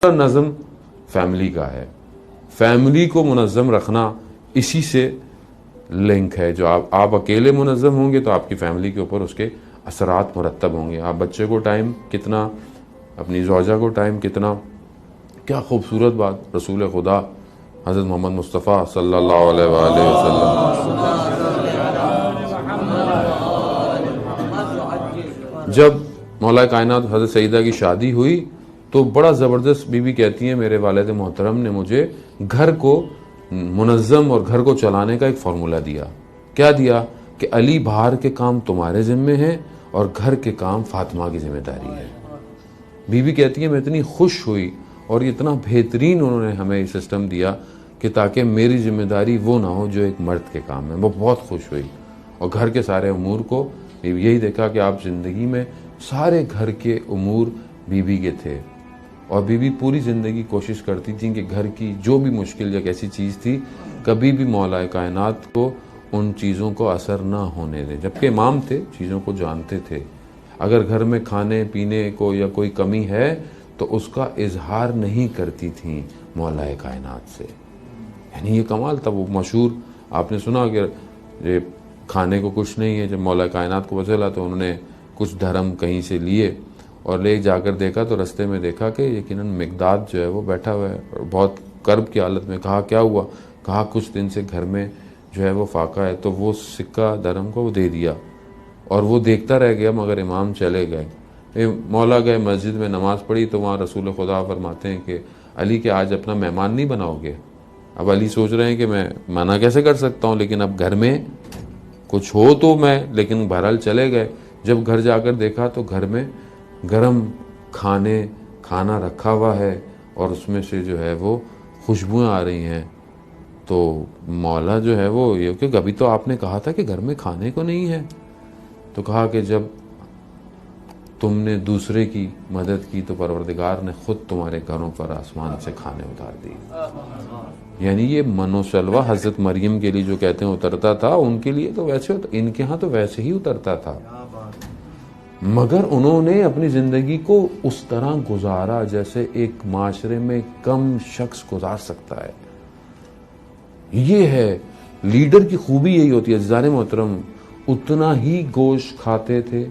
نظم فیملی کا ہے. فیملی کو منظم رکھنا اسی سے لنک ہے. جو آپ اکیلے منظم ہوں گے تو آپ کی فیملی کے اوپر اس کے اثرات مرتب ہوں گے. آپ بچے کو ٹائم کتنا، اپنی زوجہ کو ٹائم کتنا. کیا خوبصورت بات رسول خدا حضرت محمد مصطفیٰ صلی اللہ علیہ وآلہ وسلم. جب مولا کائنات حضرت سیدہ کی شادی ہوئی تو بڑا زبردست بی بی کہتی ہیں میرے والد محترم نے مجھے گھر کو منظم اور گھر کو چلانے کا ایک فارمولہ دیا. کیا دیا؟ کہ علی باہر کے کام تمہارے ذمے ہیں اور گھر کے کام فاطمہ کی ذمہ داری ہے. بی بی کہتی ہے میں اتنی خوش ہوئی اور اتنا بہترین انہوں نے ہمیں یہ سسٹم دیا کہ تاکہ میری ذمہ داری وہ نہ ہو جو ایک مرد کے کام ہے. وہ بہت خوش ہوئی اور گھر کے سارے امور کو یہی دیکھا کہ آپ زندگی میں سارے گھر کے امور بی بی کے تھے اور بی بی پوری زندگی کوشش کرتی تھیں کہ گھر کی جو بھی مشکل یا کیسی چیز تھی کبھی بھی مولا کائنات کو ان چیزوں کو اثر نہ ہونے دیں. جبکہ امام تھے، چیزوں کو جانتے تھے. اگر گھر میں کھانے پینے کو یا کوئی کمی ہے تو اس کا اظہار نہیں کرتی تھیں مولا کائنات سے. یعنی یہ کمال تھا. وہ مشہور آپ نے سنا کہ یہ کھانے کو کچھ نہیں ہے. جب مولا کائنات کو پتہ چلا تو انہوں نے کچھ دھرم کہیں سے لیے اور لے جا کر دیکھا تو رستے میں دیکھا کہ یقیناً مقداد جو ہے وہ بیٹھا ہوا ہے اور بہت کرب کی حالت میں. کہا کیا ہوا؟ کہا کچھ دن سے گھر میں جو ہے وہ فاقہ ہے. تو وہ سکہ دھرم کو وہ دے دیا اور وہ دیکھتا رہ گیا مگر امام چلے گئے. مولا گئے مسجد میں نماز پڑھی تو وہاں رسول خدا فرماتے ہیں کہ علی کہ آج اپنا مہمان نہیں بناؤ گے. اب علی سوچ رہے ہیں کہ میں منع کیسے کر سکتا ہوں، لیکن اب گھر میں کچھ ہو تو میں، لیکن بہرحال چلے گئے. جب گھر جا کر دیکھا تو گھر میں گرم کھانا رکھا ہوا ہے اور اس میں سے جو ہے وہ خوشبوئیں آ رہی ہیں. تو مولا جو ہے وہ یہ کہ ابھی تو آپ نے کہا تھا کہ گھر میں کھانے کو نہیں ہے. تو کہا کہ جب تم نے دوسرے کی مدد کی تو پروردگار نے خود تمہارے گھروں پر آسمان سے کھانے اتار دی. یعنی یہ منو شلوہ حضرت مریم کے لیے جو کہتے ہیں اترتا تھا، ان کے لیے تو ویسے ان کے ہاں تو ویسے ہی اترتا تھا. مگر انہوں نے اپنی زندگی کو اس طرح گزارا جیسے ایک معاشرے میں کم شخص گزار سکتا ہے. یہ ہے لیڈر کی خوبی، یہی ہوتی ہے. عزیزان محترم اتنا ہی گوشت کھاتے تھے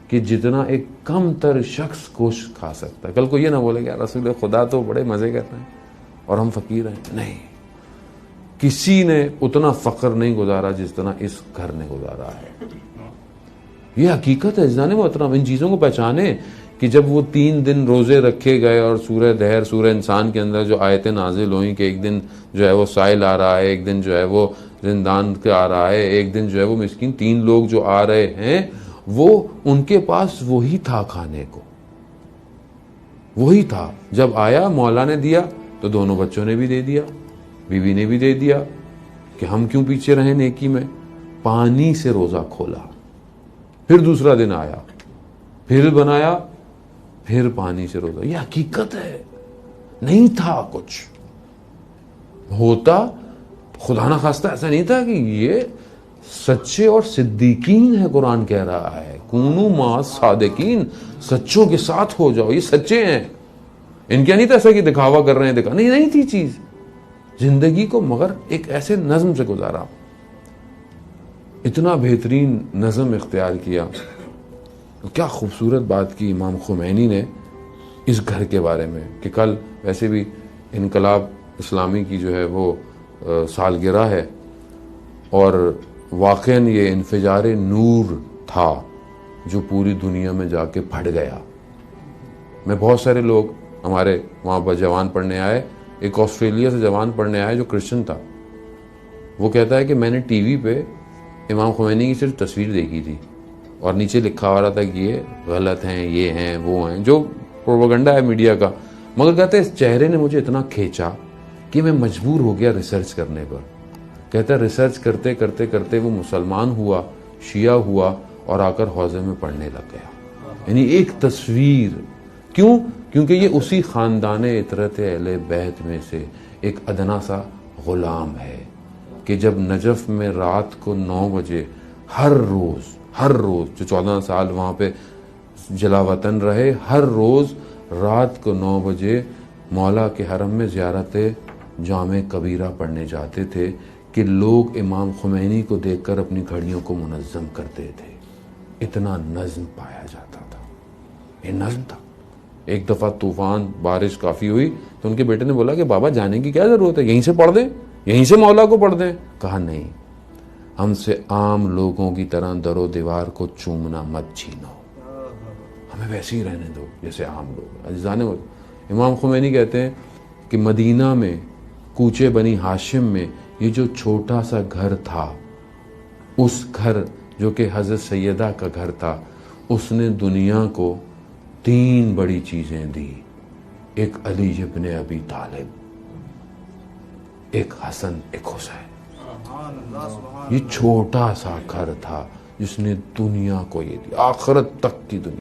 کہ جتنا ایک کم تر شخص گوشت کھا سکتا ہے. کل کو یہ نہ بولے کہ رسول خدا تو بڑے مزے کرتے ہیں اور ہم فقیر ہیں. نہیں، کسی نے اتنا فقر نہیں گزارا جس طرح اس گھر نے گزارا ہے. یہ حقیقت ہے. عزیزان محترم ان چیزوں کو پہچانیں کہ جب وہ 3 دن روزے رکھے گئے اور سورہ دہر سورہ انسان کے اندر جو آیتیں نازل ہوئیں کہ ایک دن جو ہے وہ سائل آ رہا ہے، ایک دن جو ہے وہ زندان کے آ رہا ہے، ایک دن جو ہے وہ مسکین 3 لوگ جو آ رہے ہیں، وہ ان کے پاس وہی تھا کھانے کو، وہی تھا. جب آیا مولا نے دیا تو دونوں بچوں نے بھی دے دیا، بیوی نے بھی دے دیا کہ ہم کیوں پیچھے رہیں نیکی میں. پانی سے روزہ کھولا. پھر دوسرا دن آیا، پھر بنایا، پھر پانی سے روزہ. یہ حقیقت ہے. نہیں تھا کچھ ہوتا، خدا نہ خواستہ ایسا نہیں تھا کہ یہ سچے اور صدیقین ہے. قرآن کہہ رہا ہے کونو ما صادقین، سچوں کے ساتھ ہو جاؤ. یہ سچے ہیں. ان کیا نہیں تھا ایسا کہ دکھاوا کر رہے ہیں، نہیں تھی چیز. زندگی کو مگر ایک ایسے نظم سے گزارا، اتنا بہترین نظم اختیار کیا. کیا خوبصورت بات کی امام خمینی نے اس گھر کے بارے میں کہ کل ویسے بھی انقلاب اسلامی کی جو ہے وہ سالگرہ ہے اور واقعاً یہ انفجار نور تھا جو پوری دنیا میں جا کے پھٹ گیا. میں بہت سارے لوگ ہمارے وہاں پر جوان پڑھنے آئے. ایک آسٹریلیا سے جوان پڑھنے آئے جو کرسچن تھا. وہ کہتا ہے کہ میں نے ٹی وی پہ امام خمینی کی صرف تصویر دیکھی تھی اور نیچے لکھا ہوا رہا تھا کہ یہ غلط ہیں، یہ ہیں، وہ ہیں، جو پروپیگنڈا ہے میڈیا کا. مگر کہتے ہیں اس چہرے نے مجھے اتنا کھینچا کہ میں مجبور ہو گیا ریسرچ کرنے پر. کہتا ہے ریسرچ کرتے کرتے کرتے وہ مسلمان ہوا، شیعہ ہوا اور آ کر حوضے میں پڑھنے لگ گیا. یعنی ایک تصویر. کیوں؟ کیونکہ یہ اسی خاندان عطرت اہل بیت میں سے ایک ادنا سا غلام ہے کہ جب نجف میں رات کو 9 بجے ہر روز جو 14 سال وہاں پہ جلا وطن رہے، ہر روز رات کو 9 بجے مولا کے حرم میں زیارت جامع کبیرہ پڑھنے جاتے تھے کہ لوگ امام خمینی کو دیکھ کر اپنی گھڑیوں کو منظم کرتے تھے. اتنا نظم پایا جاتا تھا. یہ نظم تھا. ایک دفعہ طوفان بارش کافی ہوئی تو ان کے بیٹے نے بولا کہ بابا جانے کی کیا ضرورت ہے, یہیں سے پڑھ دیں, یہیں سے مولا کو پڑھ دیں. کہا نہیں, ہم سے عام لوگوں کی طرح در و دیوار کو چومنا مت چھینو, ہمیں ویسے ہی رہنے دو جیسے عام لوگ. عزیزان امام خمینی کہتے ہیں کہ مدینہ میں کوچے بنی ہاشم میں یہ جو چھوٹا سا گھر تھا, اس گھر جو کہ حضرت سیدہ کا گھر تھا, اس نے دنیا کو 3 بڑی چیزیں دی. ایک علی ابن ابی طالب, ایک حسن, ایک حسین. یہ چھوٹا سا گھر تھا جس نے دنیا کو یہ دی, آخرت تک کی دنیا.